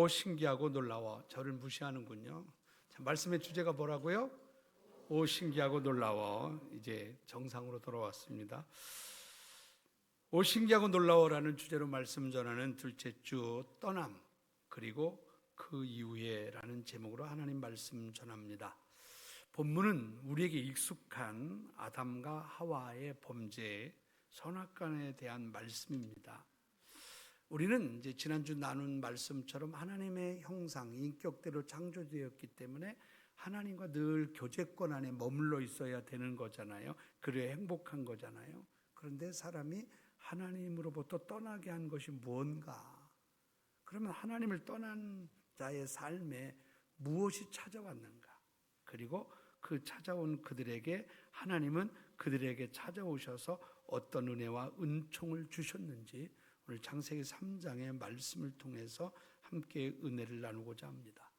오 신기하고 놀라워. 저를 무시하는군요. 자, 말씀의 주제가 뭐라고요? 오 신기하고 놀라워. 이제 정상으로 돌아왔습니다. 오 신기하고 놀라워라는 주제로 말씀 전하는 둘째 주 떠남 그리고 그 이후에라는 제목으로 하나님 말씀 전합니다. 본문은 우리에게 익숙한 아담과 하와의 범죄, 선악간에 대한 말씀입니다. 우리는 이제 지난주 나눈 말씀처럼 하나님의 형상, 인격대로 창조되었기 때문에 하나님과 늘 교제권 안에 머물러 있어야 되는 거잖아요. 그래야 행복한 거잖아요. 그런데 사람이 하나님으로부터 떠나게 한 것이 뭔가? 그러면 하나님을 떠난 자의 삶에 무엇이 찾아왔는가? 그리고 그 찾아온 그들에게 하나님은 그들에게 찾아오셔서 어떤 은혜와 은총을 주셨는지 오늘 창세기 3장의 말씀을 통해서 함께 은혜를 나누고자 합니다.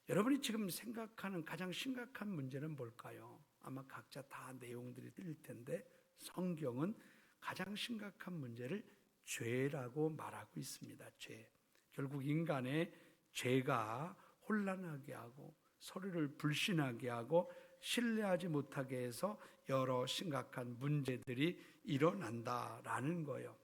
여러분이 지금 생각하는 가장 심각한 문제는 뭘까요? 아마 각자 다 내용들이 들릴 텐데 성경은 가장 심각한 문제를 죄라고 말하고 있습니다. 죄. 결국 인간의 죄가 혼란하게 하고 서로를 불신하게 하고 신뢰하지 못하게 해서 여러 심각한 문제들이 일어난다라는 거예요.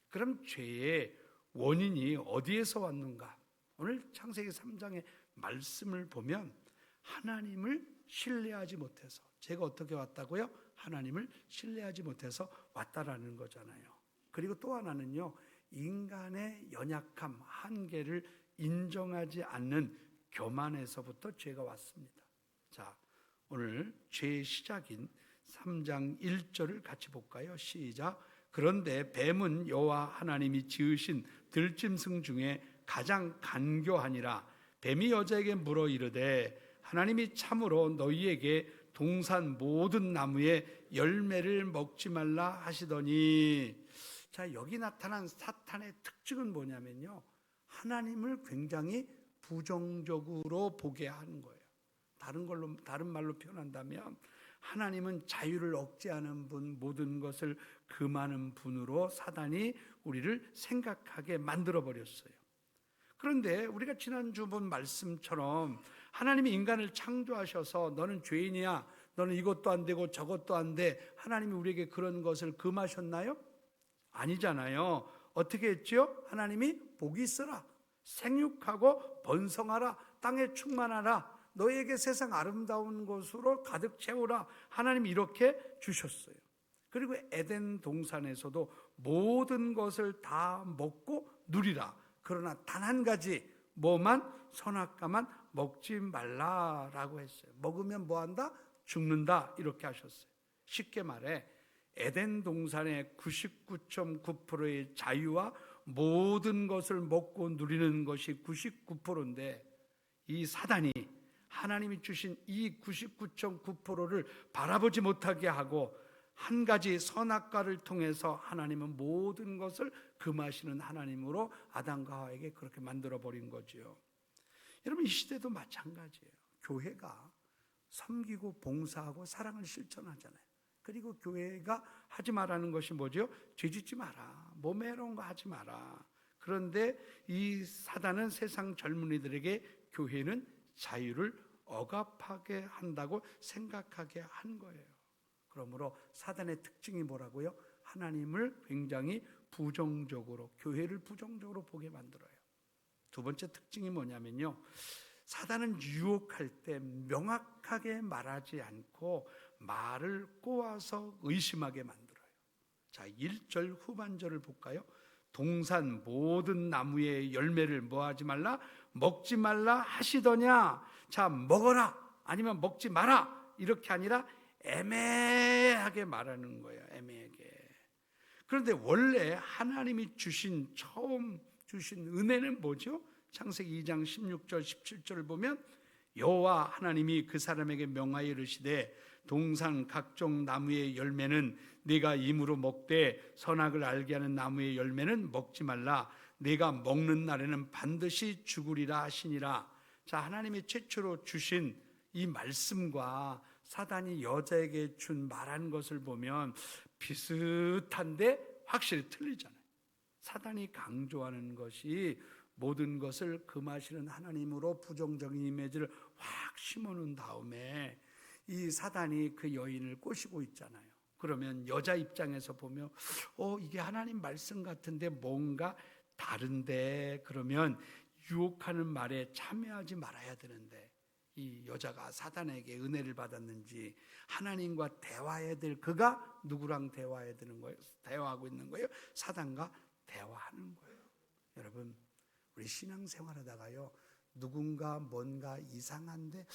그럼 죄의 원인이 어디에서 왔는가? 오늘 창세기 3장의 말씀을 보면 하나님을 신뢰하지 못해서, 죄가 어떻게 왔다고요? 하나님을 신뢰하지 못해서 왔다라는 거잖아요. 그리고 또 하나는요, 인간의 연약함, 한계를 인정하지 않는 교만에서부터 죄가 왔습니다. 자, 오늘 죄의 시작인 3장 1절을 같이 볼까요? 시작. 그런데 뱀은 여호와 하나님이 지으신 들짐승 중에 가장 간교하니라. 뱀이 여자에게 물어 이르되 하나님이 참으로 너희에게 동산 모든 나무의 열매를 먹지 말라 하시더니. 자, 여기 나타난 사탄의 특징은 뭐냐면요, 하나님을 굉장히 부정적으로 보게 하는 거예요. 다른 말로 표현한다면 하나님은 자유를 억제하는 분, 모든 것을 금하는 분으로 사단이 우리를 생각하게 만들어 버렸어요. 그런데 우리가 지난주 본 말씀처럼 하나님이 인간을 창조하셔서 너는 죄인이야, 너는 이것도 안 되고 저것도 안 돼, 하나님이 우리에게 그런 것을 금하셨나요? 아니잖아요. 어떻게 했죠? 하나님이 복이 있으라, 생육하고 번성하라, 땅에 충만하라, 너에게 세상 아름다운 것으로 가득 채우라, 하나님이 이렇게 주셨어요. 그리고 에덴 동산에서도 모든 것을 다 먹고 누리라, 그러나 단 한 가지, 뭐만? 선악과만 먹지 말라라고 했어요. 먹으면 뭐한다? 죽는다, 이렇게 하셨어요. 쉽게 말해 에덴 동산의 99.9%의 자유와 모든 것을 먹고 누리는 것이 99%인데 이 사단이 하나님이 주신 이 99.9%를 바라보지 못하게 하고 한 가지 선악과를 통해서 하나님은 모든 것을 금하시는 하나님으로 아담과 하와에게 그렇게 만들어 버린 거죠. 여러분, 이 시대도 마찬가지예요. 교회가 섬기고 봉사하고 사랑을 실천하잖아요. 그리고 교회가 하지 말라는 것이 뭐죠? 죄짓지 마라, 몸에 해로운 거 하지 마라. 그런데 이 사단은 세상 젊은이들에게 교회는 자유를 억압하게 한다고 생각하게 한 거예요. 그러므로 사단의 특징이 뭐라고요? 하나님을 굉장히 부정적으로, 교회를 부정적으로 보게 만들어요. 두 번째 특징이 뭐냐면요, 사단은 유혹할 때 명확하게 말하지 않고 말을 꼬아서 의심하게 만들어요. 자, 1절 후반절을 볼까요? 동산 모든 나무의 열매를 뭐하지 말라? 먹지 말라 하시더냐. 자, 먹어라 아니면 먹지 마라, 이렇게 아니라 애매하게 말하는 거예요. 애매하게. 그런데 원래 하나님이 처음 주신 은혜는 뭐죠? 창세기 2장 16절 17절을 보면 여호와 하나님이 그 사람에게 명하여 이르시되 동산 각종 나무의 열매는 네가 임으로 먹되 선악을 알게 하는 나무의 열매는 먹지 말라. 네가 먹는 날에는 반드시 죽으리라 하시니라. 자, 하나님이 최초로 주신 이 말씀과 사단이 여자에게 준 말한 것을 보면 비슷한데 확실히 틀리잖아요. 사단이 강조하는 것이 모든 것을 금하시는 하나님으로 부정적인 이미지를 확 심어놓은 다음에 이 사단이 그 여인을 꼬시고 있잖아요. 그러면 여자 입장에서 보면 이게 하나님 말씀 같은데 뭔가 다른데, 그러면 유혹하는 말에 참여하지 말아야 되는데, 이 여자가 사단에게 은혜를 받았는지 하나님과 대화해야 될 그가 누구랑 대화해야 되는 거예요? 대화하고 있는 거예요? 사단과 대화하는 거예요. 여러분, 우리 신앙생활하다가요, 누군가 뭔가 이상한데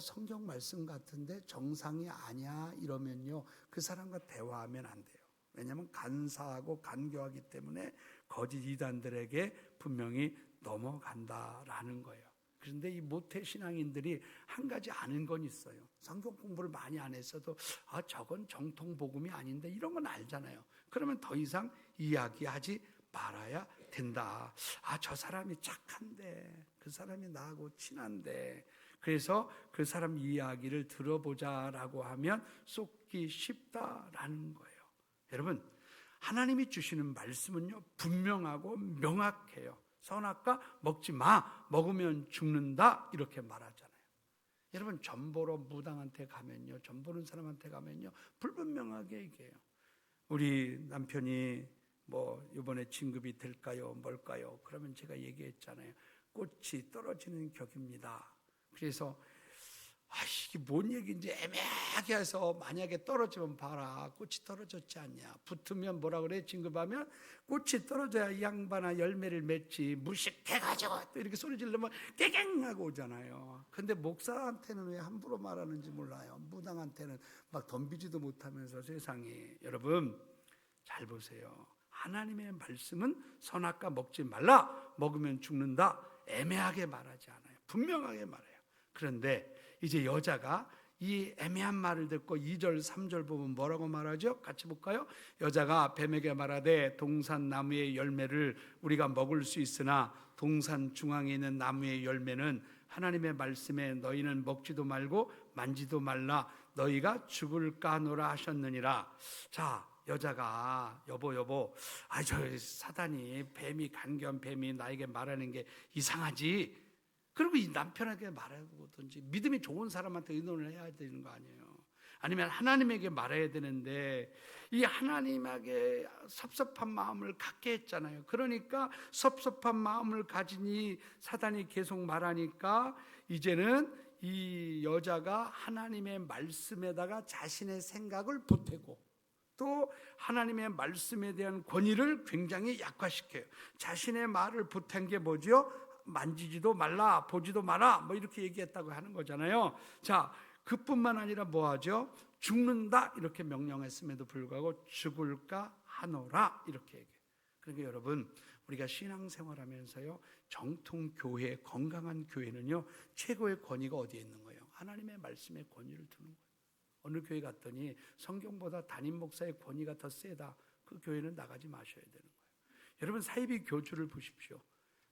성경 말씀 같은데 정상이 아니야 이러면요, 그 사람과 대화하면 안 돼요. 왜냐하면 간사하고 간교하기 때문에 거짓 이단들에게 분명히 넘어간다라는 거예요. 그런데 이 모태 신앙인들이 한 가지 아는 건 있어요. 성경 공부를 많이 안 했어도 저건 정통 복음이 아닌데 이런 건 알잖아요. 그러면 더 이상 이야기하지 말아야 된다. 저 사람이 착한데, 그 사람이 나하고 친한데, 그래서 그 사람 이야기를 들어보자라고 하면 쏟기 쉽다라는 거예요. 여러분, 하나님이 주시는 말씀은요, 분명하고 명확해요. 선악과 먹지 마, 먹으면 죽는다, 이렇게 말하잖아요. 여러분, 점보러 무당한테 가면요, 점보는 사람한테 가면요, 불분명하게 얘기해요. 우리 남편이 이번에 진급이 될까요, 뭘까요? 그러면 제가 얘기했잖아요. 꽃이 떨어지는 격입니다. 그래서 이게 뭔 얘기인지 애매하게 해서, 만약에 떨어지면 봐라, 꽃이 떨어졌지 않냐, 붙으면 뭐라 그래, 진급하면 꽃이 떨어져야 이 양반아 열매를 맺지, 무식해가지고 또 이렇게 소리 지르면 깨갱하고 오잖아요. 근데 목사한테는 왜 함부로 말하는지 몰라요. 무당한테는 막 덤비지도 못하면서. 세상에, 여러분 잘 보세요. 하나님의 말씀은 선악과 먹지 말라, 먹으면 죽는다, 애매하게 말하지 않아요. 분명하게 말해요. 그런데 이제 여자가 이 애매한 말을 듣고 2절 3절 보면 뭐라고 말하죠? 같이 볼까요? 여자가 뱀에게 말하되 동산 나무의 열매를 우리가 먹을 수 있으나 동산 중앙에 있는 나무의 열매는 하나님의 말씀에 너희는 먹지도 말고 만지도 말라, 너희가 죽을까 하노라 하셨느니라. 자, 여자가 여보 저 사단이, 뱀이, 간교한 뱀이 나에게 말하는 게 이상하지, 그리고 이 남편에게 말하든지 믿음이 좋은 사람한테 의논을 해야 되는 거 아니에요. 아니면 하나님에게 말해야 되는데, 이 하나님에게 섭섭한 마음을 갖게 했잖아요. 그러니까 섭섭한 마음을 가진 이 사단이 계속 말하니까 이제는 이 여자가 하나님의 말씀에다가 자신의 생각을 보태고, 또 하나님의 말씀에 대한 권위를 굉장히 약화시켜요. 자신의 말을 보탠 게 뭐죠? 만지지도 말라, 보지도 마라, 이렇게 얘기했다고 하는 거잖아요. 자, 그뿐만 아니라 뭐하죠? 죽는다, 이렇게 명령했음에도 불구하고 죽을까 하노라, 이렇게 얘기해요. 그러니까 여러분, 우리가 신앙생활하면서요, 정통 교회, 건강한 교회는요, 최고의 권위가 어디에 있는 거예요? 하나님의 말씀의 권위를 두는 거예요. 어느 교회 갔더니 성경보다 담임 목사의 권위가 더 세다, 그 교회는 나가지 마셔야 되는 거예요. 여러분, 사이비 교주를 보십시오.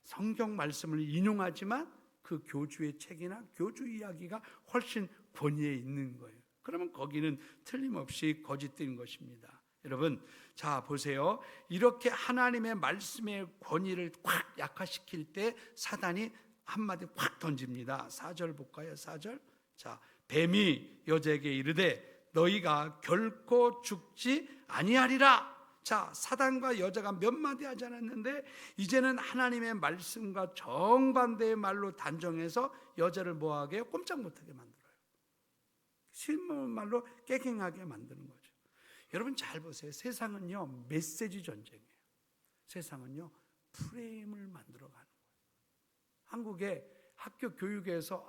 성경 말씀을 인용하지만 그 교주의 책이나 교주 이야기가 훨씬 권위에 있는 거예요. 그러면 거기는 틀림없이 거짓된 것입니다. 여러분, 자 보세요. 이렇게 하나님의 말씀의 권위를 확 약화시킬 때 사단이 한마디 확 던집니다. 4절 볼까요? 4절. 자, 뱀이 여자에게 이르되 너희가 결코 죽지 아니하리라. 자, 사단과 여자가 몇 마디 하지 않았는데 이제는 하나님의 말씀과 정반대의 말로 단정해서 여자를 뭐하게 해요? 꼼짝 못하게 만들어요. 실무 말로 깨갱하게 만드는 거죠. 여러분 잘 보세요. 세상은요, 메시지 전쟁이에요. 세상은요, 프레임을 만들어가는 거예요. 한국의 학교 교육에서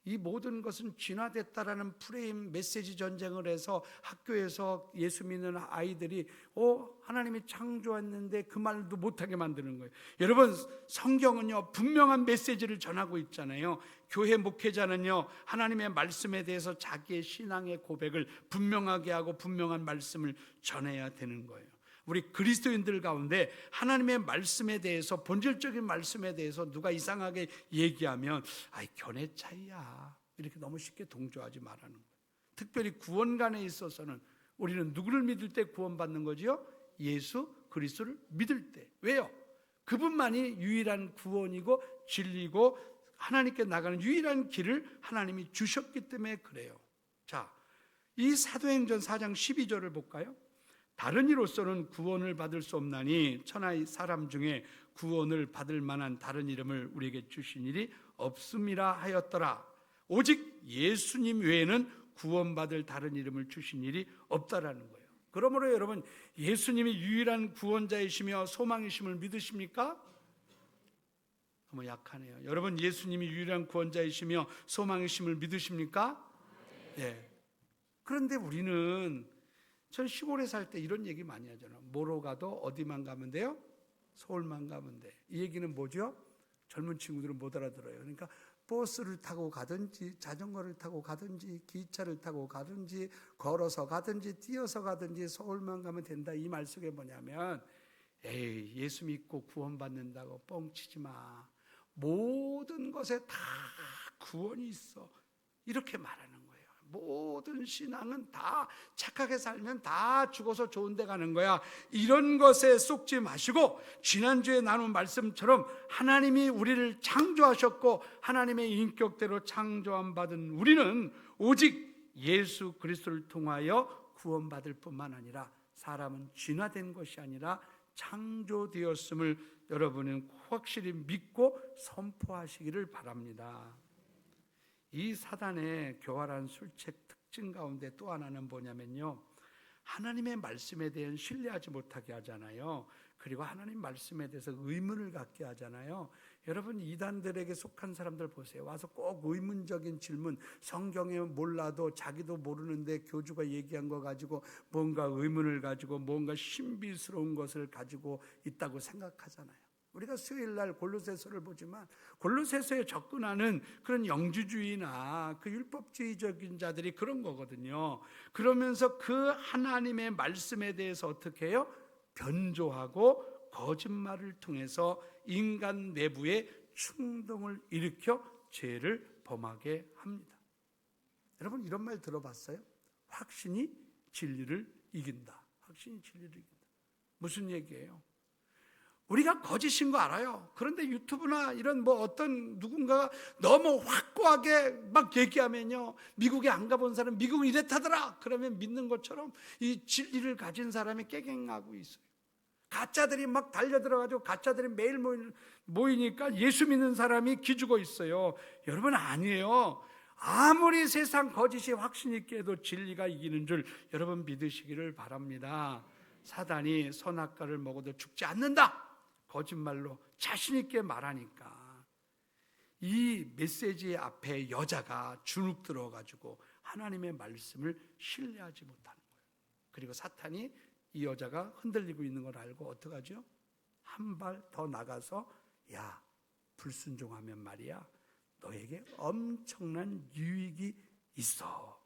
이 모든 것은 진화됐다라는 프레임 메시지 전쟁을 해서 학교에서 예수 믿는 아이들이 하나님이 창조했는데 그 말도 못하게 만드는 거예요. 여러분, 성경은요, 분명한 메시지를 전하고 있잖아요. 교회 목회자는요, 하나님의 말씀에 대해서 자기의 신앙의 고백을 분명하게 하고 분명한 말씀을 전해야 되는 거예요. 우리 그리스도인들 가운데 하나님의 말씀에 대해서, 본질적인 말씀에 대해서 누가 이상하게 얘기하면 견해 차이야, 이렇게 너무 쉽게 동조하지 말라는 거예요. 특별히 구원관에 있어서는 우리는 누구를 믿을 때 구원받는 거지요? 예수 그리스도를 믿을 때. 왜요? 그분만이 유일한 구원이고 진리고 하나님께 나가는 유일한 길을 하나님이 주셨기 때문에 그래요. 자, 이 사도행전 4장 12절을 볼까요? 다른 이로서는 구원을 받을 수 없나니 천하의 사람 중에 구원을 받을 만한 다른 이름을 우리에게 주신 일이 없음이라 하였더라. 오직 예수님 외에는 구원받을 다른 이름을 주신 일이 없다라는 거예요. 그러므로 여러분, 예수님이 유일한 구원자이시며 소망이심을 믿으십니까? 너무 약하네요. 여러분, 예수님이 유일한 구원자이시며 소망이심을 믿으십니까? 네. 그런데 우리는, 전 시골에 살 때 이런 얘기 많이 하잖아요. 뭐로 가도 어디만 가면 돼요? 서울만 가면 돼. 이 얘기는 뭐죠? 젊은 친구들은 못 알아들어요. 그러니까 버스를 타고 가든지 자전거를 타고 가든지 기차를 타고 가든지 걸어서 가든지 뛰어서 가든지 서울만 가면 된다. 이 말 속에 뭐냐면, 에이, 예수 믿고 구원받는다고 뻥치지 마. 모든 것에 다 구원이 있어. 이렇게 말하는 거예요. 모든 신앙은 다 착하게 살면 다 죽어서 좋은 데 가는 거야. 이런 것에 쏙지 마시고 지난주에 나눈 말씀처럼 하나님이 우리를 창조하셨고 하나님의 인격대로 창조함 받은 우리는 오직 예수 그리스도를 통하여 구원받을 뿐만 아니라 사람은 진화된 것이 아니라 창조되었음을 여러분은 확실히 믿고 선포하시기를 바랍니다. 이 사단의 교활한 술책 특징 가운데 또 하나는 뭐냐면요, 하나님의 말씀에 대한 신뢰하지 못하게 하잖아요. 그리고 하나님 말씀에 대해서 의문을 갖게 하잖아요. 여러분, 이단들에게 속한 사람들 보세요. 와서 꼭 의문적인 질문, 성경에 몰라도 자기도 모르는데 교주가 얘기한 거 가지고 뭔가 의문을 가지고 뭔가 신비스러운 것을 가지고 있다고 생각하잖아요. 우리가 수요일날 골로새서를 보지만 골로새서에 접근하는 그런 영주주의나 그 율법주의적인 자들이 그런 거거든요. 그러면서 그 하나님의 말씀에 대해서 어떻게 해요? 변조하고 거짓말을 통해서 인간 내부에 충동을 일으켜 죄를 범하게 합니다. 여러분, 이런 말 들어봤어요? 확신이 진리를 이긴다. 확신이 진리를 이긴다. 무슨 얘기예요? 우리가 거짓인 거 알아요. 그런데 유튜브나 이런 어떤 누군가가 너무 확고하게 막 얘기하면요, 미국에 안 가본 사람 미국은 이랬다더라 그러면 믿는 것처럼 이 진리를 가진 사람이 깨갱하고 있어요. 가짜들이 막 달려들어가지고 가짜들이 매일 모이니까 예수 믿는 사람이 기죽어 있어요. 여러분, 아니에요. 아무리 세상 거짓이 확신 있게 해도 진리가 이기는 줄 여러분 믿으시기를 바랍니다. 사단이 선악과를 먹어도 죽지 않는다, 거짓말로 자신 있게 말하니까 이 메시지 앞에 여자가 주눅 들어가지고 하나님의 말씀을 신뢰하지 못하는 거예요. 그리고 사탄이 이 여자가 흔들리고 있는 걸 알고 어떡하죠? 한 발 더 나가서, 야, 불순종하면 말이야, 너에게 엄청난 유익이 있어.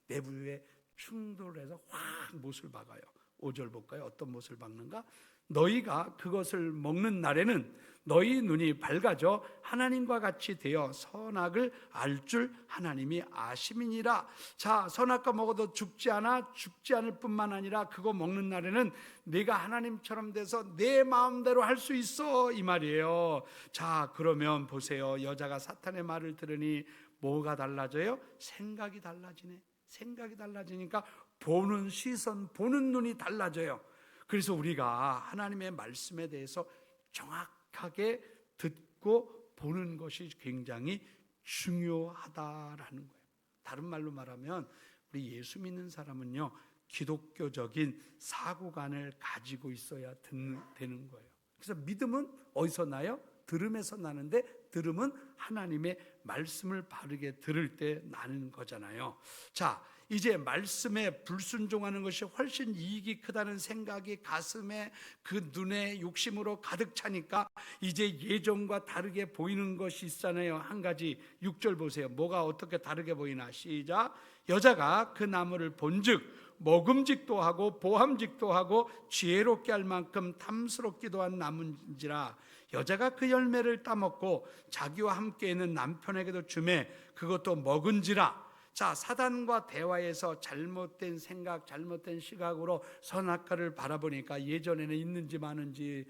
내부에 충돌해서 확 못을 박아요. 5절 볼까요? 어떤 못을 박는가? 너희가 그것을 먹는 날에는 너희 눈이 밝아져 하나님과 같이 되어 선악을 알 줄 하나님이 아심이니라. 자, 선악과 먹어도 죽지 않아. 죽지 않을 뿐만 아니라 그거 먹는 날에는 네가 하나님처럼 돼서 내 마음대로 할 수 있어, 이 말이에요. 자, 그러면 보세요. 여자가 사탄의 말을 들으니 뭐가 달라져요? 생각이 달라지네. 생각이 달라지니까 보는 시선, 보는 눈이 달라져요. 그래서 우리가 하나님의 말씀에 대해서 정확하게 듣고 보는 것이 굉장히 중요하다라는 거예요. 다른 말로 말하면 우리 예수 믿는 사람은요, 기독교적인 사고관을 가지고 있어야 되는 거예요. 그래서 믿음은 어디서 나요? 들음에서 나는데 들음은 하나님의 말씀을 바르게 들을 때 나는 거잖아요. 자, 이제 말씀에 불순종하는 것이 훨씬 이익이 크다는 생각이 가슴에, 그 눈에 욕심으로 가득 차니까 이제 예전과 다르게 보이는 것이 있잖아요. 한 가지 6절 보세요. 뭐가 어떻게 다르게 보이나? 시작. 여자가 그 나무를 본즉 먹음직도 하고 보함직도 하고 지혜롭게 할 만큼 탐스럽기도 한 나무인지라. 여자가 그 열매를 따먹고 자기와 함께 있는 남편에게도 주매 그것도 먹은지라. 자, 사단과 대화에서 잘못된 생각, 잘못된 시각으로 선악과를 바라보니까 예전에는 있는지 마는지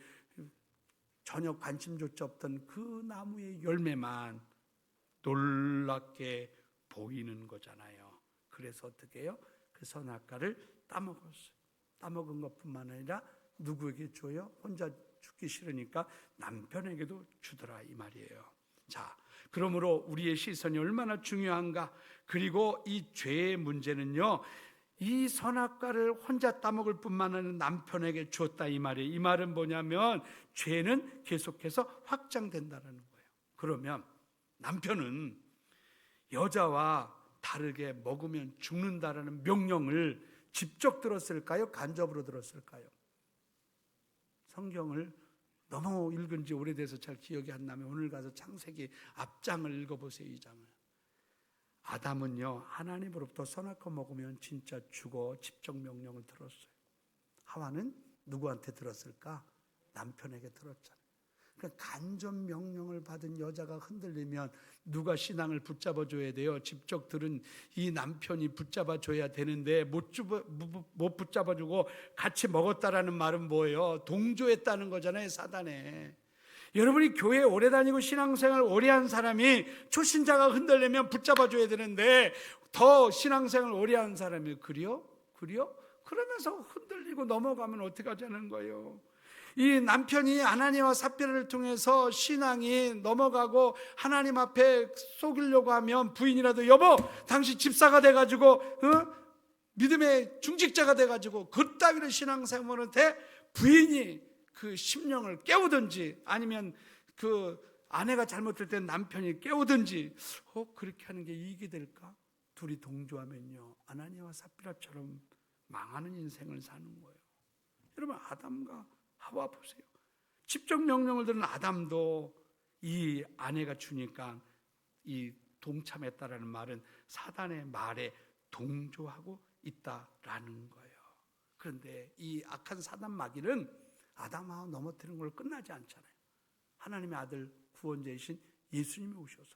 전혀 관심조차 없던 그 나무의 열매만 놀랍게 보이는 거잖아요. 그래서 어떻게 해요? 그 선악과를 따먹었어요. 따먹은 것뿐만 아니라 누구에게 줘요? 혼자 죽기 싫으니까 남편에게도 주더라, 이 말이에요. 자, 그러므로 우리의 시선이 얼마나 중요한가. 그리고 이 죄의 문제는요, 이 선악과를 혼자 따먹을 뿐만 아니라 남편에게 주었다, 이 말이에요. 이 말은 뭐냐면 죄는 계속해서 확장된다는 거예요. 그러면 남편은 여자와 다르게 먹으면 죽는다라는 명령을 직접 들었을까요? 간접으로 들었을까요? 성경을 너무 읽은 지 오래돼서 잘 기억이 안 나면 오늘 가서 창세기 앞장을 읽어보세요. 이 장을. 아담은요, 하나님으로부터 선악과 먹으면 진짜 죽어 직접 명령을 들었어요. 하와는 누구한테 들었을까? 남편에게 들었잖아요. 그러니까 간접 명령을 받은 여자가 흔들리면 누가 신앙을 붙잡아줘야 돼요? 직접 들은 이 남편이 붙잡아줘야 되는데 못 붙잡아주고 같이 먹었다라는 말은 뭐예요? 동조했다는 거잖아요, 사단에. 여러분이 교회에 오래 다니고 신앙생활 오래 한 사람이 초신자가 흔들리면 붙잡아줘야 되는데 더 신앙생활 오래 한 사람이 그래요? 그러면서 흔들리고 넘어가면 어떻게 하자는 거예요? 이 남편이 아나니아와 삽비라를 통해서 신앙이 넘어가고 하나님 앞에 속이려고 하면 부인이라도 여보 당신 집사가 돼가지고 믿음의 중직자가 돼가지고 그따위로 신앙생활을 돼 부인이 그 심령을 깨우든지 아니면 그 아내가 잘못될 때 남편이 깨우든지 그렇게 하는 게 이익이 될까? 둘이 동조하면요 아나니아와 삽비라처럼 망하는 인생을 사는 거예요. 여러분 아담과 하와 보세요. 직접 명령을 들은 아담도 이 아내가 주니까 이 동참했다라는 말은 사단의 말에 동조하고 있다라는 거예요. 그런데 이 악한 사단 마귀는 아담하고 넘어뜨리는 걸로 끝나지 않잖아요. 하나님의 아들 구원자이신 예수님이 오셔서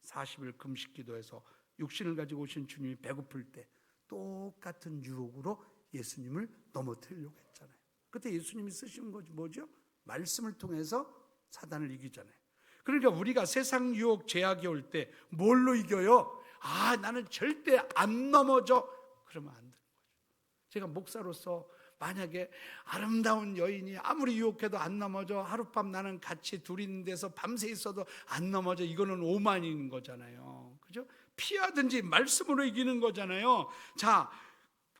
40일 금식 기도해서 육신을 가지고 오신 주님이 배고플 때 똑같은 유혹으로 예수님을 넘어뜨리려고 했잖아요. 그때 예수님이 쓰신 것이 뭐죠? 말씀을 통해서 사단을 이기잖아요. 그러니까 우리가 세상 유혹, 제약이 올 때 뭘로 이겨요? 나는 절대 안 넘어져. 그러면 안 되는 거죠. 제가 목사로서 만약에 아름다운 여인이 아무리 유혹해도 안 넘어져, 하룻밤 나는 같이 둘이 있는 데서 밤새 있어도 안 넘어져, 이거는 오만인 거잖아요. 그죠? 피하든지 말씀으로 이기는 거잖아요. 자,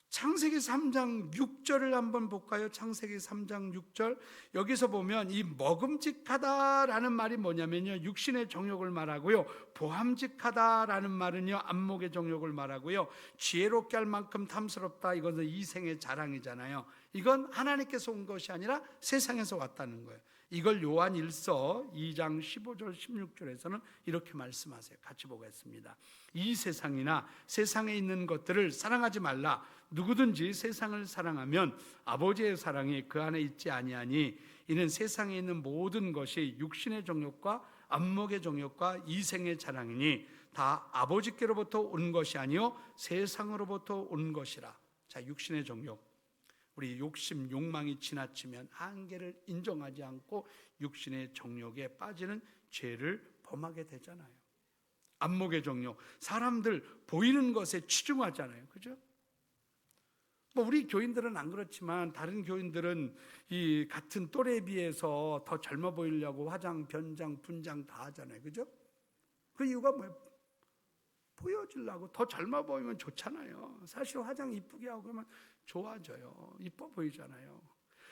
창세기 3장 6절을 한번 볼까요? 창세기 3장 6절. 여기서 보면 이 먹음직하다라는 말이 뭐냐면요, 육신의 정욕을 말하고요, 보함직하다라는 말은요, 안목의 정욕을 말하고요, 지혜롭게 할 만큼 탐스럽다, 이것은 이생의 자랑이잖아요. 이건 하나님께서 온 것이 아니라 세상에서 왔다는 거예요. 이걸 요한 1서 2장 15절 16절에서는 이렇게 말씀하세요. 같이 보겠습니다. 이 세상이나 세상에 있는 것들을 사랑하지 말라. 누구든지 세상을 사랑하면 아버지의 사랑이 그 안에 있지 아니하니 이는 세상에 있는 모든 것이 육신의 정욕과 안목의 정욕과 이생의 자랑이니 다 아버지께로부터 온 것이 아니요 세상으로부터 온 것이라. 자, 육신의 정욕, 우리 욕심, 욕망이 지나치면 한계를 인정하지 않고 육신의 정욕에 빠지는 죄를 범하게 되잖아요. 안목의 정욕, 사람들 보이는 것에 치중하잖아요. 그죠? 우리 교인들은 안 그렇지만 다른 교인들은 이 같은 또래에 비해서 더 젊어 보이려고 화장, 변장, 분장 다 하잖아요. 그죠? 그 이유가 뭐예요? 보여주려고. 더 젊어 보이면 좋잖아요. 사실 화장 이쁘게 하고 그러면 좋아져요. 이뻐 보이잖아요.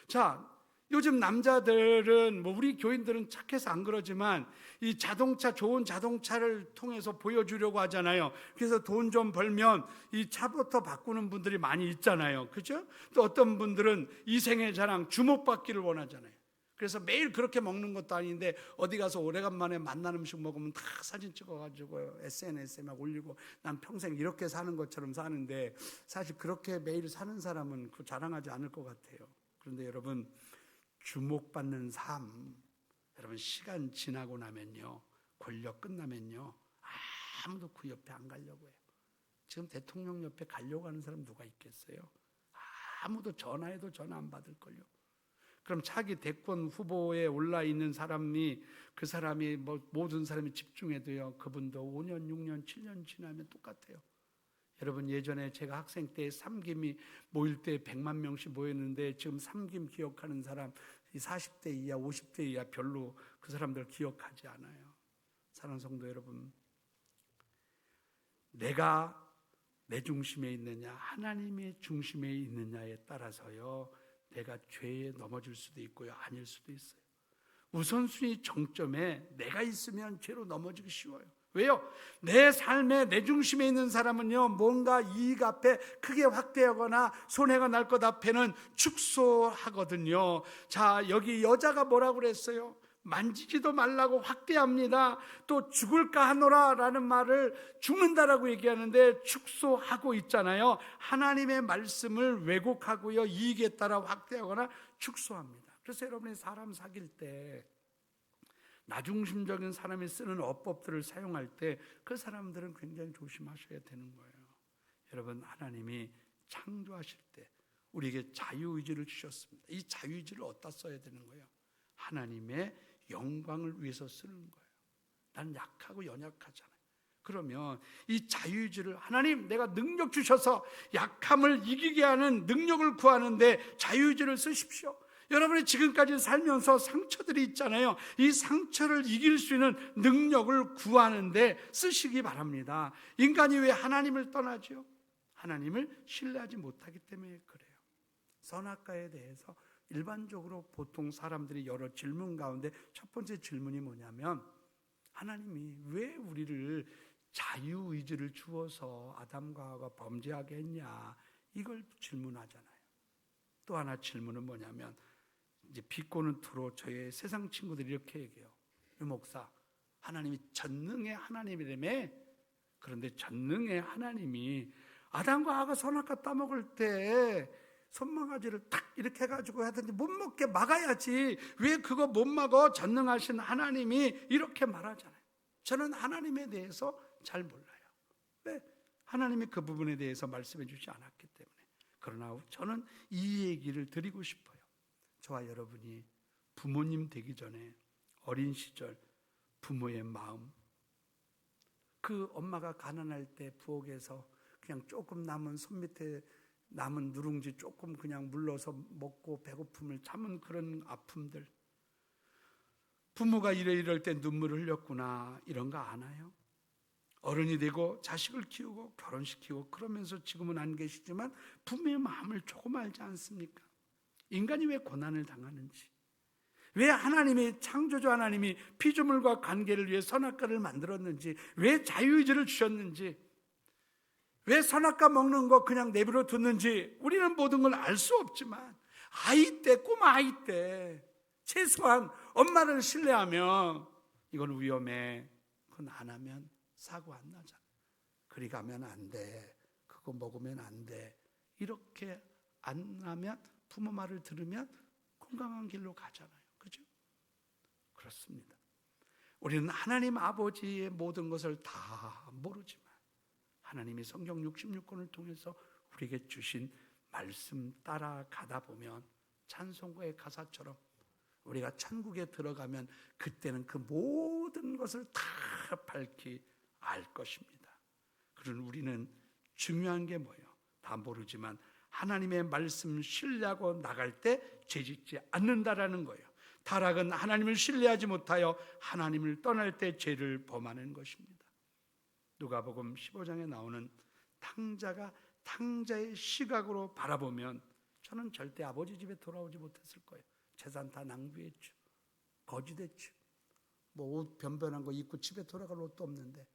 자, 요즘 남자들은 우리 교인들은 착해서 안 그러지만 이 자동차, 좋은 자동차를 통해서 보여주려고 하잖아요. 그래서 돈 좀 벌면 이 차부터 바꾸는 분들이 많이 있잖아요. 그죠? 또 어떤 분들은 이생의 자랑, 주목받기를 원하잖아요. 그래서 매일 그렇게 먹는 것도 아닌데 어디 가서 오래간만에 맛난 음식 먹으면 다 사진 찍어가지고 SNS에 막 올리고 난 평생 이렇게 사는 것처럼 사는데 사실 그렇게 매일 사는 사람은 그 자랑하지 않을 것 같아요. 그런데 여러분, 주목받는 삶, 여러분 시간 지나고 나면요, 권력 끝나면요, 아무도 그 옆에 안 가려고 해요. 지금 대통령 옆에 가려고 하는 사람 누가 있겠어요? 아무도 전화해도 전화 안 받을걸요. 그럼 차기 대권 후보에 올라 있는 사람이 그 사람이 모든 사람이 집중해도요, 그분도 5년, 6년, 7년 지나면 똑같아요. 여러분, 예전에 제가 학생 때 삼김이 모일 때 100만 명씩 모였는데 지금 삼김 기억하는 사람 40대 이하, 50대 이하 별로 그 사람들 기억하지 않아요. 사랑하는 성도 여러분, 내가 내 중심에 있느냐, 하나님의 중심에 있느냐에 따라서요, 내가 죄에 넘어질 수도 있고요, 아닐 수도 있어요. 우선순위 정점에 내가 있으면 죄로 넘어지기 쉬워요. 왜요? 내 삶에 내 중심에 있는 사람은요, 뭔가 이익 앞에 크게 확대하거나 손해가 날 것 앞에는 축소하거든요. 자, 여기 여자가 뭐라고 그랬어요? 만지지도 말라고 확대합니다. 또 죽을까 하노라 라는 말을 죽는다라고 얘기하는데 축소하고 있잖아요. 하나님의 말씀을 왜곡하고요, 이익에 따라 확대하거나 축소합니다. 그래서 여러분이 사람 사귈 때 나중심적인 사람이 쓰는 어법들을 사용할 때 그 사람들은 굉장히 조심하셔야 되는 거예요. 여러분, 하나님이 창조하실 때 우리에게 자유의지를 주셨습니다. 이 자유의지를 어디다 써야 되는 거예요? 하나님의 영광을 위해서 쓰는 거예요. 난 약하고 연약하잖아요. 그러면 이 자유의지를, 하나님 내가 능력 주셔서 약함을 이기게 하는 능력을 구하는데 자유의지를 쓰십시오. 여러분이 지금까지 살면서 상처들이 있잖아요. 이 상처를 이길 수 있는 능력을 구하는데 쓰시기 바랍니다. 인간이 왜 하나님을 떠나죠? 하나님을 신뢰하지 못하기 때문에 그래요. 선악과에 대해서 일반적으로 보통 사람들이 여러 질문 가운데 첫 번째 질문이 뭐냐면, 하나님이 왜 우리를 자유의지를 주어서 아담과 하와가 범죄하게 했냐, 이걸 질문하잖아요. 또 하나 질문은 뭐냐면, 이제 비꼬는 투로 저의 세상 친구들이 이렇게 얘기해요. 유 목사, 하나님이 전능의 하나님이라며. 그런데 전능의 하나님이 아담과 하와가 선악과 따먹을 때 손망아지를 탁 이렇게 해가지고 하든지 못 먹게 막아야지, 왜 그거 못 막어? 전능하신 하나님이 이렇게 말하잖아요. 저는 하나님에 대해서 잘 몰라요. 네, 하나님이 그 부분에 대해서 말씀해 주지 않았기 때문에. 그러나 저는 이 얘기를 드리고 싶어요. 저와 여러분이 부모님 되기 전에 어린 시절 부모의 마음, 그 엄마가 가난할 때 부엌에서 그냥 조금 남은 손 밑에 남은 누룽지 조금 그냥 물러서 먹고 배고픔을 참은 그런 아픔들, 부모가 이럴 때 눈물을 흘렸구나, 이런 거 아나요? 어른이 되고 자식을 키우고 결혼시키고 그러면서 지금은 안 계시지만 부모의 마음을 조금 알지 않습니까? 인간이 왜 고난을 당하는지, 왜 하나님이, 창조주 하나님이 피조물과 관계를 위해 선악과를 만들었는지, 왜 자유의지를 주셨는지, 왜 선악과 먹는 거 그냥 내버려 뒀는지 우리는 모든 걸 알 수 없지만, 아이 때, 꼬마 아이 때 최소한 엄마를 신뢰하면 이건 위험해, 그건 안 하면 사고 안 나잖아, 그리 가면 안 돼, 그거 먹으면 안 돼, 이렇게 안 하면, 부모 말을 들으면 건강한 길로 가잖아요. 그죠? 그렇습니다. 우리는 하나님 아버지의 모든 것을 다 모르지만 하나님이 성경 66권을 통해서 우리에게 주신 말씀 따라가다 보면 찬송가의 가사처럼 우리가 천국에 들어가면 그때는 그 모든 것을 다 밝히 알 것입니다. 그런 우리는 중요한 게 뭐예요? 다 모르지만 하나님의 말씀 신뢰하고 나갈 때 죄짓지 않는다라는 거예요. 타락은 하나님을 신뢰하지 못하여 하나님을 떠날 때 죄를 범하는 것입니다. 누가복음 15장에 나오는 탕자가 탕자의 시각으로 바라보면 저는 절대 아버지 집에 돌아오지 못했을 거예요. 재산 다 낭비했죠. 거지됐죠. 뭐 옷 변변한 거 입고 집에 돌아갈 옷도 없는데,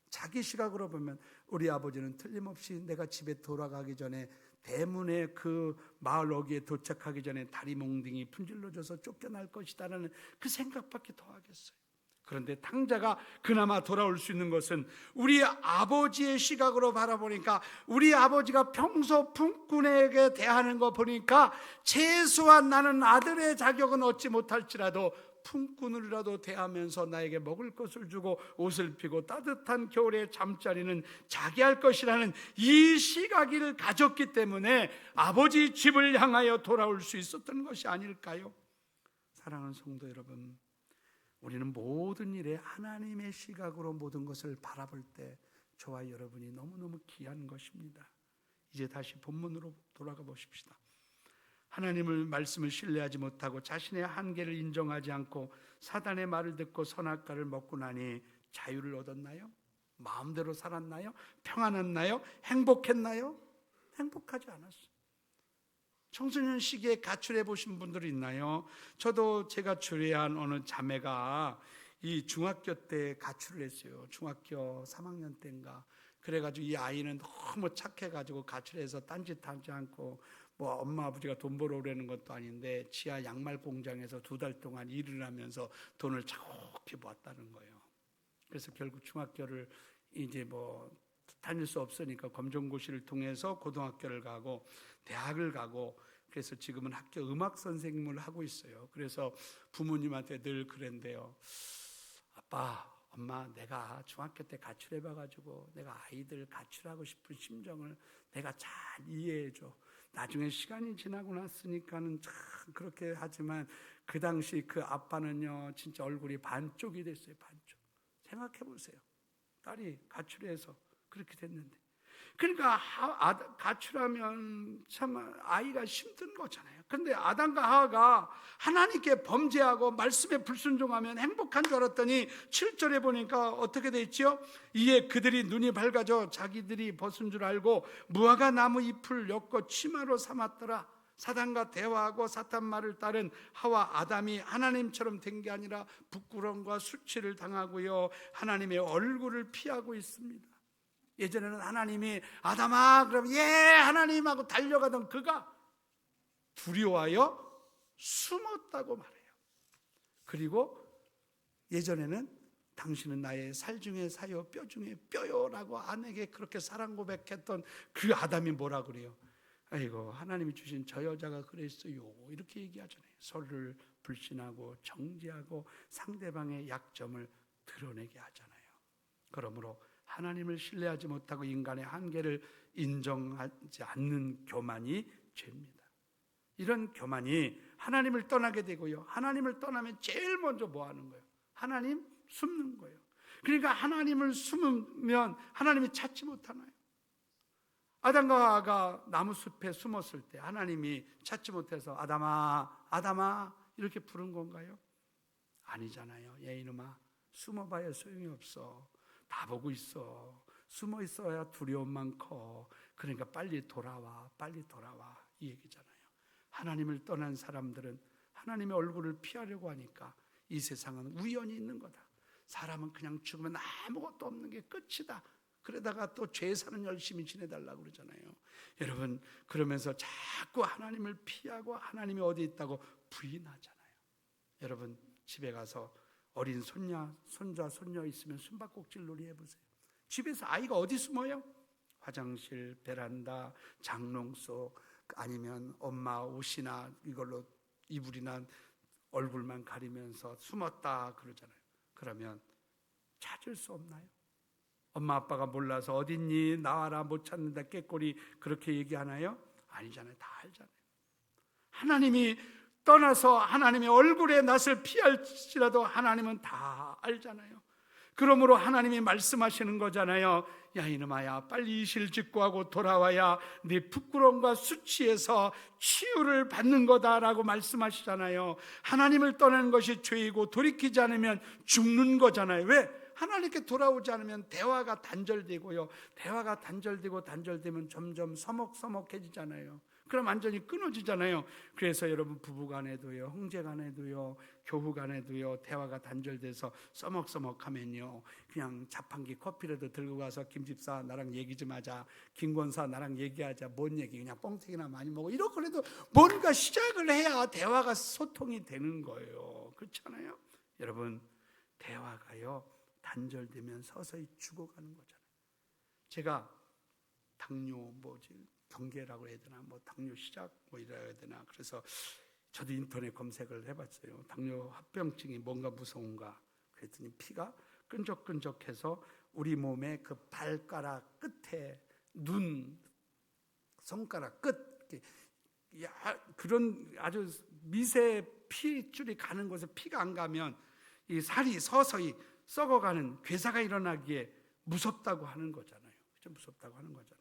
자기 시각으로 보면 우리 아버지는 틀림없이 내가 집에 돌아가기 전에 대문에 그 마을 어귀에 도착하기 전에 다리 몽둥이 분질러져서 쫓겨날 것이다라는 그 생각밖에 더 하겠어요. 그런데 탕자가 그나마 돌아올 수 있는 것은 우리 아버지의 시각으로 바라보니까, 우리 아버지가 평소 품꾼에게 대하는 거 보니까 최소한 나는 아들의 자격은 얻지 못할지라도 품꾼으로라도 대하면서 나에게 먹을 것을 주고 옷을 피고 따뜻한 겨울에 잠자리는 자기 할 것이라는 이 시각을 가졌기 때문에 아버지 집을 향하여 돌아올 수 있었던 것이 아닐까요? 사랑하는 성도 여러분, 우리는 모든 일에 하나님의 시각으로 모든 것을 바라볼 때 저와 여러분이 너무너무 귀한 것입니다. 이제 다시 본문으로 돌아가 보십시다. 하나님을 말씀을 신뢰하지 못하고 자신의 한계를 인정하지 않고 사단의 말을 듣고 선악과를 먹고 나니 자유를 얻었나요? 마음대로 살았나요? 평안했나요? 행복했나요? 행복하지 않았어요. 청소년 시기에 가출해 보신 분들이 있나요? 저도 제가 주례한 어느 자매가 이 중학교 때 가출을 했어요. 중학교 3학년 때인가. 그래가지고 이 아이는 너무 착해가지고 가출해서 딴짓하지 않고 뭐 엄마 아버지가 돈 벌어오려는 것도 아닌데 지하 양말 공장에서 2달 동안 일을 하면서 돈을 차곡히 모았다는 거예요. 그래서 결국 중학교를 이제 뭐 다닐 수 없으니까 검정고시를 통해서 고등학교를 가고 대학을 가고, 그래서 지금은 학교 음악 선생님을 하고 있어요. 그래서 부모님한테 늘 그랬는데요. 아빠, 엄마, 내가 중학교 때 가출해봐가지고 내가 아이들 가출하고 싶은 심정을 내가 잘 이해해줘. 나중에 시간이 지나고 났으니까는 참 그렇게 하지만 그 당시 그 아빠는요 진짜 얼굴이 반쪽이 됐어요. 반쪽. 생각해 보세요. 딸이 가출해서 그렇게 됐는데, 그러니까 가출하면 참 아이가 힘든 거잖아요. 그런데 아담과 하와가 하나님께 범죄하고 말씀에 불순종하면 행복한 줄 알았더니 7절에 보니까 어떻게 돼 있죠? 이에 그들이 눈이 밝아져 자기들이 벗은 줄 알고 무화과 나무 잎을 엮어 치마로 삼았더라. 사단과 대화하고 사탄 말을 따른 하와 아담이 하나님처럼 된 게 아니라 부끄러움과 수치를 당하고요, 하나님의 얼굴을 피하고 있습니다. 예전에는 하나님이 아담아 그럼 예 하나님 하고 달려가던 그가 두려워하여 숨었다고 말해요. 그리고 예전에는 당신은 나의 살 중에 사요 뼈 중에 뼈요 라고 아내에게 그렇게 사랑 고백했던 그 아담이 뭐라 그래요? 아이고 하나님이 주신 저 여자가 그랬어요 이렇게 얘기하잖아요. 서로를 불신하고 정죄하고 상대방의 약점을 드러내게 하잖아요. 그러므로 하나님을 신뢰하지 못하고 인간의 한계를 인정하지 않는 교만이 죄입니다. 이런 교만이 하나님을 떠나게 되고요, 하나님을 떠나면 제일 먼저 뭐 하는 거예요? 하나님 숨는 거예요. 그러니까 하나님을 숨으면 하나님이 찾지 못하나요? 아담과 하와가 나무숲에 숨었을 때 하나님이 찾지 못해서 아담아 아담아 이렇게 부른 건가요? 아니잖아요. 야 이놈아 숨어봐야 소용이 없어. 다 보고 있어. 숨어 있어야 두려움만 커. 그러니까 빨리 돌아와 빨리 돌아와 이 얘기잖아요. 하나님을 떠난 사람들은 하나님의 얼굴을 피하려고 하니까 이 세상은 우연이 있는 거다. 사람은 그냥 죽으면 아무것도 없는 게 끝이다. 그러다가 또 죄 사는 열심히 지내달라고 그러잖아요. 여러분 그러면서 자꾸 하나님을 피하고 하나님이 어디 있다고 부인하잖아요. 여러분 집에 가서 어린 손자, 손녀 있으면 숨바꼭질 놀이 해보세요. 집에서 아이가 어디 숨어요? 화장실, 베란다, 장롱 속, 아니면 엄마 옷이나 이걸로 이불이나 얼굴만 가리면서 숨었다 그러잖아요. 그러면 찾을 수 없나요? 엄마 아빠가 몰라서 어딨니? 나와라 못 찾는다 깨꼬리 그렇게 얘기하나요? 아니잖아요. 다 알잖아요. 하나님이 떠나서 하나님의 얼굴의 낯을 피할지라도 하나님은 다 알잖아요. 그러므로 하나님이 말씀하시는 거잖아요. 야 이놈아야 빨리 이실 직고하고 돌아와야 네 부끄러움과 수치에서 치유를 받는 거다라고 말씀하시잖아요. 하나님을 떠나는 것이 죄이고 돌이키지 않으면 죽는 거잖아요. 왜? 하나님께 돌아오지 않으면 대화가 단절되고요, 대화가 단절되면 점점 서먹서먹해지잖아요. 그럼 완전히 끊어지잖아요. 그래서 여러분 부부간에도요, 형제간에도요, 교부간에도요 대화가 단절돼서 써먹써먹하면요 그냥 자판기 커피라도 들고 가서 김집사 나랑 얘기 좀 하자, 김권사 나랑 얘기하자, 뭔 얘기 그냥 뻥튀기나 많이 먹어 이러고 그래도 뭔가 시작을 해야 대화가 소통이 되는 거예요. 그렇잖아요. 여러분 대화가요 단절되면 서서히 죽어가는 거잖아요. 제가 당뇨 경계라고 해야 되나 당뇨 시작 이래야 되나, 그래서 저도 인터넷 검색을 해봤어요. 당뇨 합병증이 뭔가 무서운가. 그랬더니 피가 끈적끈적해서 우리 몸의 그 발가락 끝에 눈, 손가락 끝 그런 아주 미세 피줄이 가는 곳에 피가 안 가면 이 살이 서서히 썩어가는 괴사가 일어나기에 무섭다고 하는 거잖아요. 그렇죠? 무섭다고 하는 거잖아요.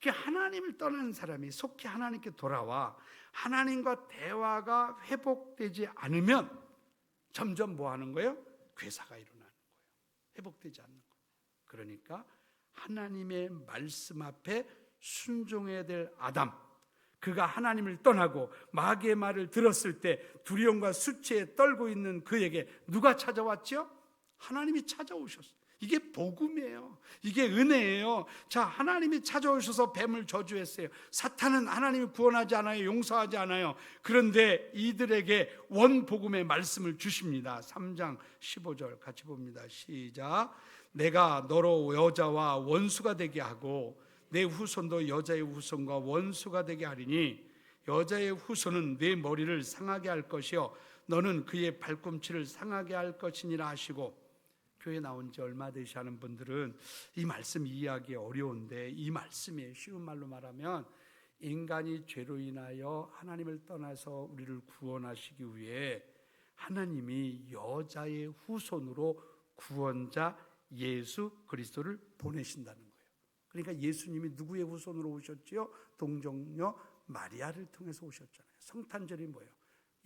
하나님을 떠난 사람이 속히 하나님께 돌아와 하나님과 대화가 회복되지 않으면 점점 뭐 하는 거예요? 괴사가 일어나는 거예요. 회복되지 않는 거예요. 그러니까 하나님의 말씀 앞에 순종해야 될 아담, 그가 하나님을 떠나고 마귀의 말을 들었을 때 두려움과 수치에 떨고 있는 그에게 누가 찾아왔죠? 하나님이 찾아오셨어요. 이게 복음이에요. 이게 은혜예요. 자, 하나님이 찾아오셔서 뱀을 저주했어요. 사탄은 하나님이 구원하지 않아요. 용서하지 않아요. 그런데 이들에게 원복음의 말씀을 주십니다. 3장 15절 같이 봅니다. 시작. 내가 너로 여자와 원수가 되게 하고 내 후손도 여자의 후손과 원수가 되게 하리니 여자의 후손은 내 머리를 상하게 할 것이요 너는 그의 발꿈치를 상하게 할 것이니라 하시고, 교회 나온 지 얼마 되시 하는 분들은 이 말씀 이해하기 어려운데 이 말씀이 쉬운 말로 말하면 인간이 죄로 인하여 하나님을 떠나서 우리를 구원하시기 위해 하나님이 여자의 후손으로 구원자 예수 그리스도를 보내신다는 거예요. 그러니까 예수님이 누구의 후손으로 오셨지요? 동정녀 마리아를 통해서 오셨잖아요. 성탄절이 뭐예요?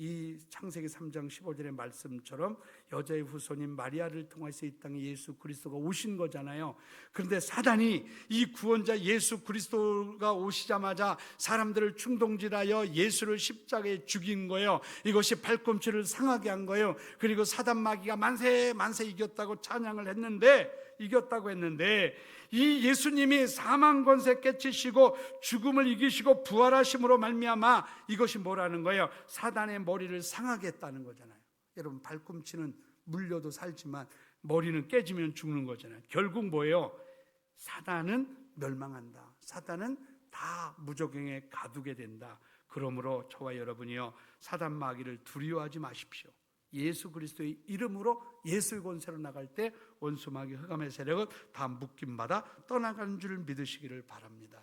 이 창세기 3장 15절의 말씀처럼 여자의 후손인 마리아를 통해서 이 땅에 예수 그리스도가 오신 거잖아요. 그런데 사단이 이 구원자 예수 그리스도가 오시자마자 사람들을 충동질하여 예수를 십자가에 죽인 거예요. 이것이 발꿈치를 상하게 한 거예요. 그리고 사단 마귀가 만세 만세 이겼다고 찬양을 했는데, 이겼다고 했는데 이 예수님이 사망 권세 깨치시고 죽음을 이기시고 부활하심으로 말미암아 이것이 뭐라는 거예요? 사단의 머리를 상하게 했다는 거잖아요. 여러분, 발꿈치는 물려도 살지만 머리는 깨지면 죽는 거잖아요. 결국 뭐예요? 사단은 멸망한다. 사단은 다 무적행에 가두게 된다. 그러므로 저와 여러분이요, 사단 마귀를 두려워하지 마십시오. 예수 그리스도의 이름으로 예수의 권세로 나갈 때 원수 마귀 흑암의 세력은 다 묶임받아 떠나가는 줄 믿으시기를 바랍니다.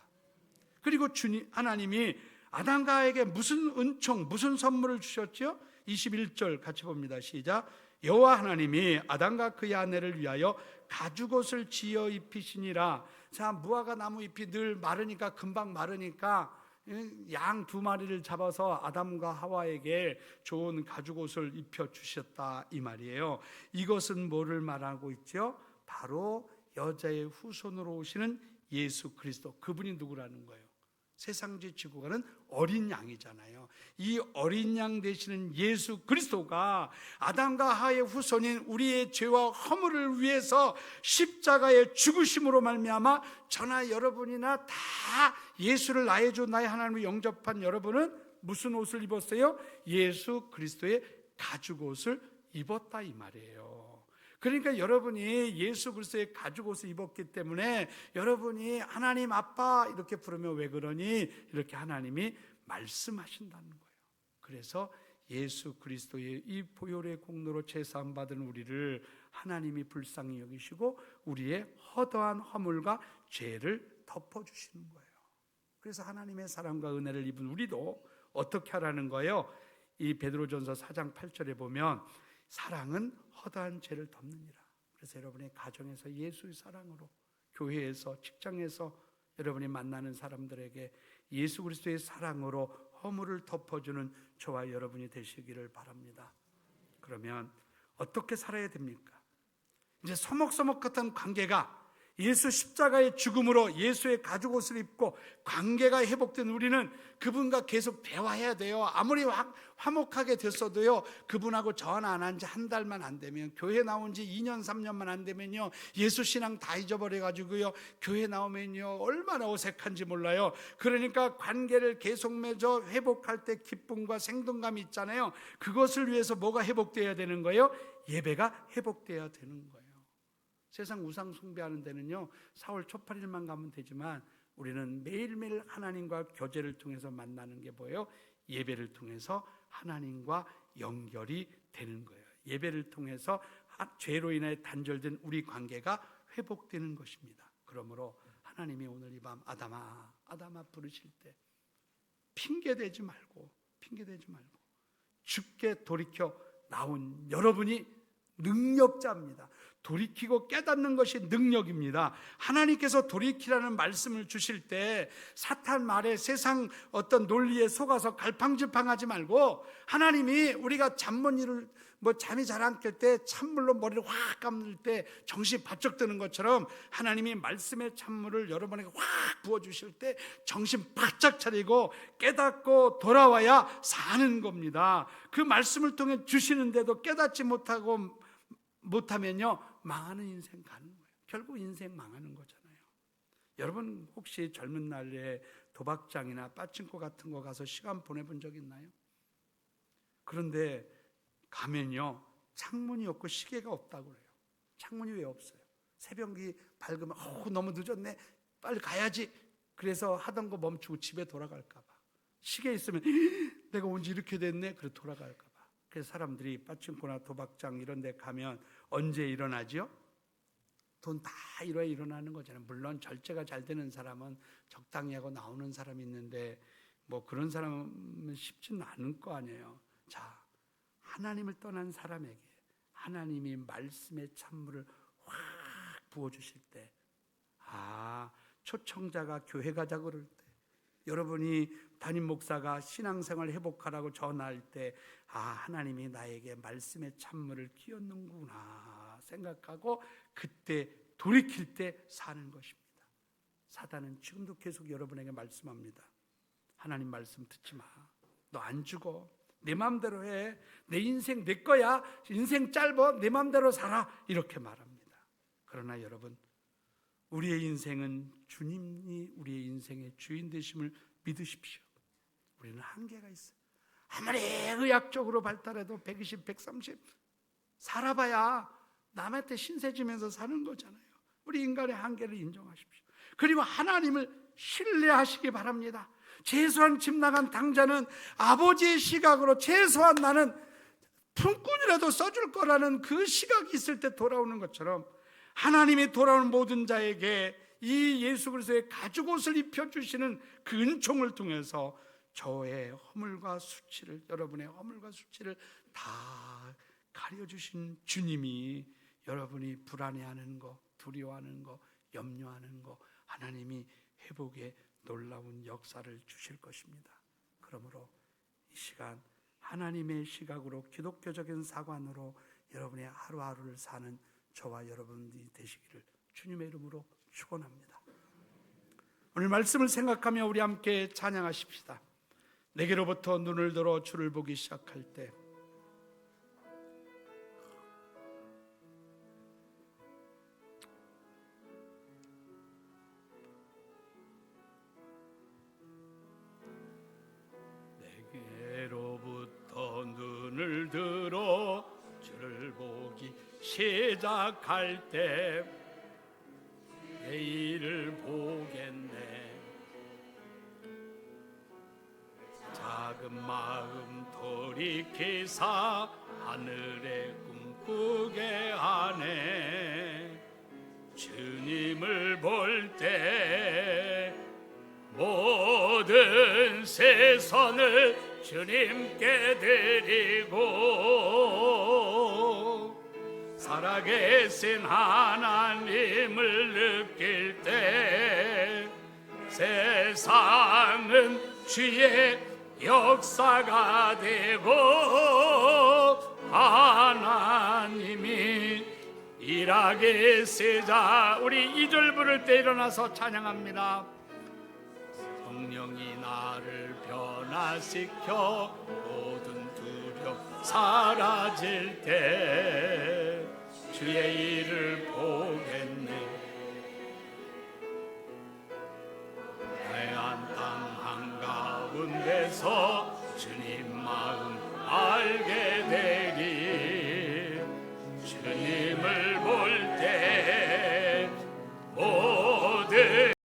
그리고 주님 하나님이 아담과에게 무슨 은총, 무슨 선물을 주셨죠? 21절 같이 봅니다. 시작. 여호와 하나님이 아담과 그의 아내를 위하여 가죽옷을 지어 입히시니라. 자, 무화과 나무 잎이 늘 마르니까, 금방 마르니까 양 2마리를 잡아서 아담과 하와에게 좋은 가죽옷을 입혀주셨다 이 말이에요. 이것은 뭐를 말하고 있죠? 바로 여자의 후손으로 오시는 예수 그리스도, 그분이 누구라는 거예요? 세상지 지고 가는 어린 양이잖아요. 이 어린 양 되시는 예수 그리스도가 아담과 하와의 후손인 우리의 죄와 허물을 위해서 십자가에 죽으심으로 말미암아 저나 여러분이나 다 예수를 나의 주 나의 하나님을 영접한 여러분은 무슨 옷을 입었어요? 예수 그리스도의 가죽옷을 입었다 이 말이에요. 그러니까 여러분이 예수 그리스도의 가죽옷을 입었기 때문에 여러분이 하나님 아빠 이렇게 부르면 왜 그러니? 이렇게 하나님이 말씀하신다는 거예요. 그래서 예수 그리스도의 이 보혈의 공로로 제사함 받은 우리를 하나님이 불쌍히 여기시고 우리의 허다한 허물과 죄를 덮어주시는 거예요. 그래서 하나님의 사랑과 은혜를 입은 우리도 어떻게 하라는 거예요? 이 베드로전서 4장 8절에 보면 사랑은 허다한 죄를 덮느니라. 그래서 여러분의 가정에서 예수의 사랑으로, 교회에서, 직장에서 여러분이 만나는 사람들에게 예수 그리스도의 사랑으로 허물을 덮어주는 저와 여러분이 되시기를 바랍니다. 그러면 어떻게 살아야 됩니까? 이제 서먹서먹 같은 관계가 예수 십자가의 죽음으로 예수의 가죽옷을 입고 관계가 회복된 우리는 그분과 계속 대화해야 돼요. 아무리 화목하게 됐어도요, 그분하고 전화 안 한 지 한 달만 안 되면, 교회 나온 지 2년 3년만 안 되면요, 예수 신앙 다 잊어버려가지고요, 교회 나오면요 얼마나 어색한지 몰라요. 그러니까 관계를 계속 맺어 회복할 때 기쁨과 생동감이 있잖아요. 그것을 위해서 뭐가 회복돼야 되는 거예요? 예배가 회복돼야 되는 거예요. 세상 우상 숭배하는 데는요 4월 초팔일만 가면 되지만 우리는 매일매일 하나님과 교제를 통해서 만나는 게 뭐예요? 예배를 통해서 하나님과 연결이 되는 거예요. 예배를 통해서 죄로 인해 단절된 우리 관계가 회복되는 것입니다. 그러므로 하나님이 오늘 이 밤 아담아 아담아 부르실 때 핑계대지 말고 주께 돌이켜 나온 여러분이 능력자입니다. 돌이키고 깨닫는 것이 능력입니다. 하나님께서 돌이키라는 말씀을 주실 때 사탄 말에 세상 어떤 논리에 속아서 갈팡질팡하지 말고, 하나님이 우리가 잠못 잠이 잘 안 깰 때 찬물로 머리를 확 감을 때 정신이 바짝 드는 것처럼 하나님이 말씀의 찬물을 여러분에게 확 부어주실 때 정신 바짝 차리고 깨닫고 돌아와야 사는 겁니다. 그 말씀을 통해 주시는데도 깨닫지 못하면요 망하는 인생 가는 거예요. 결국 인생 망하는 거잖아요. 여러분 혹시 젊은 날에 도박장이나 빠친코 같은 거 가서 시간 보내본 적 있나요? 그런데 가면요 창문이 없고 시계가 없다고 그래요. 창문이 왜 없어요? 새벽이 밝으면 너무 늦었네 빨리 가야지. 그래서 하던 거 멈추고 집에 돌아갈까 봐. 시계 있으면 내가 언제 이렇게 됐네 그래 돌아갈까 봐. 그래서 사람들이 빠친코나 도박장 이런 데 가면 언제 일어나죠? 돈 다 이뤄야 일어나는 거잖아요. 물론 절제가 잘 되는 사람은 적당히 하고 나오는 사람이 있는데 뭐 그런 사람은 쉽지는 않을 거 아니에요. 자, 하나님을 떠난 사람에게 하나님이 말씀의 찬물을 확 부어주실 때, 초청자가 교회 가자 그럴 때, 여러분이 담임 목사가 신앙생활 회복하라고 전할 때 하나님이 나에게 말씀의 찬물을 끼얹는구나 생각하고 그때 돌이킬 때 사는 것입니다. 사단은 지금도 계속 여러분에게 말씀합니다. 하나님 말씀 듣지 마. 너 안 죽어. 내 마음대로 해. 내 인생 내 거야. 인생 짧아. 내 마음대로 살아. 이렇게 말합니다. 그러나 여러분, 우리의 인생은 주님이 우리의 인생의 주인 되심을 믿으십시오. 우리는 한계가 있어요. 아무리 의학적으로 발달해도 120, 130 살아봐야 남한테 신세지면서 사는 거잖아요. 우리 인간의 한계를 인정하십시오. 그리고 하나님을 신뢰하시기 바랍니다. 최소한 집 나간 당자는 아버지의 시각으로 최소한 나는 품꾼이라도 써줄 거라는 그 시각이 있을 때 돌아오는 것처럼, 하나님이 돌아오는 모든 자에게 이 예수 그리스도의 가죽옷을 입혀주시는 그 은총을 통해서 저의 허물과 수치를, 여러분의 허물과 수치를 다 가려주신 주님이 여러분이 불안해하는 거, 두려워하는 거, 염려하는 거, 하나님이 회복의 놀라운 역사를 주실 것입니다. 그러므로 이 시간 하나님의 시각으로 기독교적인 사관으로 여러분의 하루하루를 사는 저와 여러분들이 되시기를 주님의 이름으로 축원합니다. 오늘 말씀을 생각하며 우리 함께 찬양하십시다. 내게로부터 눈을 들어 주를 보기 시작할 때 내게로부터 눈을 들어 주를 보기 시작할 때 내일을 보겠네. 작은 마음 돌이키사 하늘에 꿈꾸게 하네. 주님을 볼 때 모든 세상을 주님께 드리고 살아계신 하나님을 느낄 때 세상은 주의 역사가 되고 하나님이 일하게 세자. 우리 2절 부를 때 일어나서 찬양합니다. 성령이 나를 변화시켜 모든 두려움 사라질 때 주의 일을